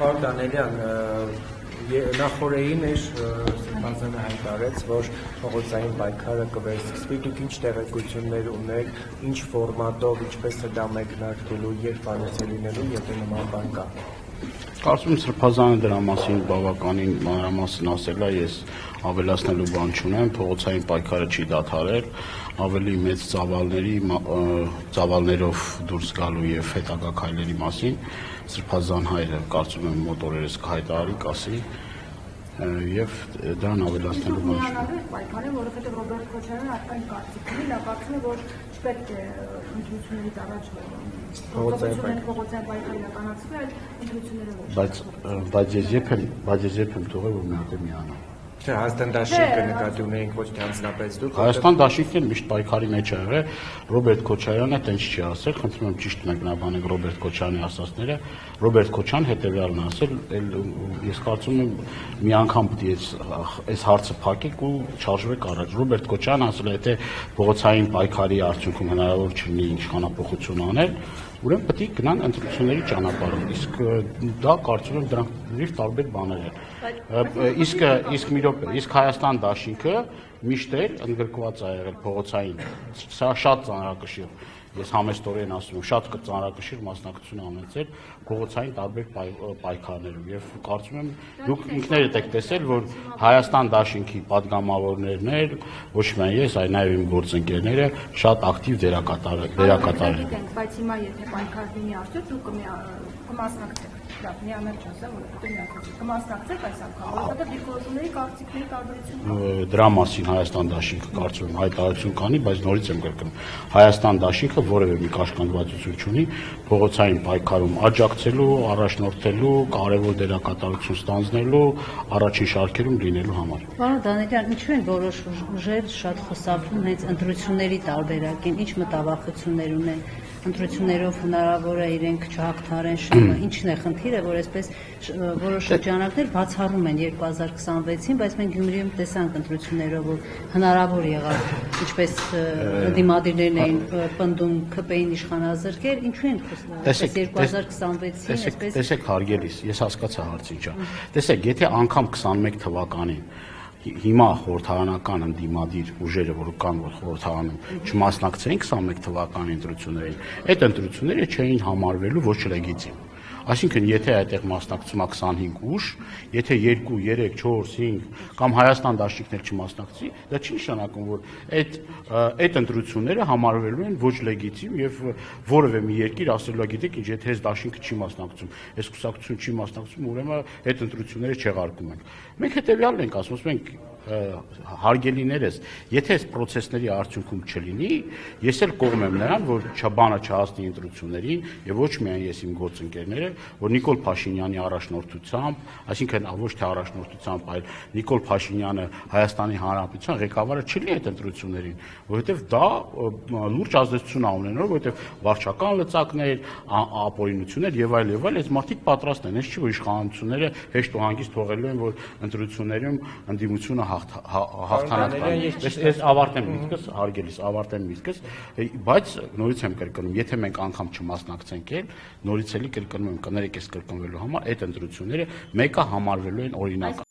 Պարոն Դանելյան, նախորդին Ստեփանյանը հայտարարեց, որ փողոցային պայքարը կվերսկսվի, դուք ինչ տեղեկություններ ունեք, ինչ ֆորմատով, ինչպես է դա մեկնարկելու, երբ անցնելու, եթե նման բան կա։ Կարծում եմ Սրբազանը դրա մասին բավականին մանրամասն ասել է, ես ավելացնելու բան չունեմ, փողոցային պայքարը չի դադարել, ավելի մեծ ծավալներով դուրս գալու եւ հետագա քայլերի մասին Սրբազան հայրը կարծում եմ մոտ օրերս կհայտարարի, կասի եւ դրան ավելացնելու բան չունեմ։ Պայքարը, որովհետեւ Ռոբերտ Քոչարյանը արդեն կարծիքների նա կարծում է, որ չպետք է ընտրություններից առաջ փողոցային պայքարը իրականացվի, այլ ընտրությունները ոչ։ Բայց ես երբ եմ թողել, որ մի հատ միանա։ Չէ, Հայաստան դաշինքը նկատի ունեինք ոչ թե անձնապես դուք։ Հայաստան դաշինքն միշտ պայքարի մեջ է եղել, Ռոբերտ Քոչարյանը տենց չի ասել, խնդրում եմ ճիշտ մեկնաբանեք Ռոբերտ Քոչարյանի ասածները, Ռոբերտ Քոչարյանը հետևյալն ասել, ես կարծում եմ մի անգամ պետք է այս հարցը փակեք ու չարժվեք առաջ։ Ռոբերտ Քոչարյանը ասել է, եթե փողոցային պայքարի արդյունքում հնարավոր չլինի իշխանափոխություն անել, ուրեմն պետք է գնան ընտրությունների ճանապարհով, իսկ դա կարծում եմ դրանք տարբեր բաներ են։ Իսկ Հայաստան դաշինքը միշտ էլ ընդգրկված է եղել փողոցային, սա շատ ծանրակշիռ, ես համեստորեն ասում եմ, շատ ծանրակշիռ մասնակցություն ունեցել փողոցային տարբեր պայքարներում եւ կարծում եմ դուք ինքներդ եք տեսել, որ Հայաստան դաշինքի падգամավորներն, ոչ միայն ես, այլ նաեւ իմ գործընկերները շատ ակտիվ դերակատար են։ Բայց հիմա եթե պայքար լինի արդյոք դուք կմասնակցեք։ Դա միամերջ ասեմ, որովհետեւ կմասնակցեք այս անգամ, որովհետեւ դիքորությունների կարծիքների տարբերություն։ Դրա մասին Հայաստան դաշինքը կարծում եմ հայտարարություն կանի, բայց նորից եմ կրկնում, Հայաստան դաշինքը որևէ մի կաշկանդվածություն չունի փողոցային պայքարում աջակցելու, առաջնորդելու, կարևոր դերակատարություն ստանձնելու, առաջին շարքերում լինելու համար։ Պարոն Դանելյան, ինչու են որոշ ուժեր շատ խուսափում հենց ընտրությունների տարբերակին, ինչ մտավախություններ ունեն, ընտրություններով հնարավոր է իրենք չհաղթարեն շնորհը, ինչն է խնդիրը, որ այսպես որոշ շրջանակներ բացառում են 2026-ին, բայց մենք Գյումրիում տեսանք ընտրություններով, որ հնարավոր եղավ, ինչպես դիմադիրներն էին պնդում ԿՊ-ին իշխանազրկել, ինչու են խոսում 2026-ին, այսպես։ Տեսեք հարգելիս, ես հասկացա հարցը ինչա։ Տեսեք, եթե անգամ 21 թվականին հիմա խորհրդարանական ընդդիմադիր ուժերը, որ կան խորհրդարանում, չմասնակցեին 21 թվականի ընտրություններին, այդ ընտրությունները չէին համարվելու ոչ լեգիտիմ։ Այսինքն, եթե այդտեղ մասնակցում է 25 ուժ, եթե 2, 3, 4, 5 կամ Հայաստան դաշինքն էլ չմասնակցի, դա չի նշանակում, որ այդ ընտրությունները համարվելու են ոչ լեգիտիմ եւ որևէ մի երկիր ասելու է, գիտեք ինչ, եթե այս դաշինքը չի մասնակցում, այս կուսակցությունը չի մասնակցում, ուրեմն այդ ընտրությունները չեղարկում ենք։ Մենք հետեւյալն ենք ասում, մենք հարգելիներս, եթե այս process-ների արդյունքում չլինի, ես էլ կողմ եմ նրան, որ բանը չհասնի ընտրություններին եւ ոչ միայն ես իմ գործընկերները, որ Նիկոլ Փաշինյանի առաջնորդությամբ, այսինքն ոչ թե առաջնորդությամբ, այլ Նիկոլ Փաշինյանը Հայաստանի Հանրապետության ղեկավարը չլինի այդ ընտրություններին, որովհետեւ դա լուրջ ազդեցություն է ունենալու, որովհետեւ վարչական լծակներ, ապօրինություններ եւ այլ, այս մարդիկ պատրաստ են, այս չի որ իշխանությունները հեշտ ու հանգիստ թողելու են, որ ընտրություններում ընդդիմությունը հաղթանակ տանի։ Ես ավարտեմ միտքս, հարգելիս, ավարտեմ միտքս, բայց նորից եմ կրկնում, եթե մենք անգամ չմասնակցենք էլ, նորից էլի կրկնում եմ, կներեք ես կրկնվելու համար, այդ ընտրությունները մեկը համարվելու են օրինակ։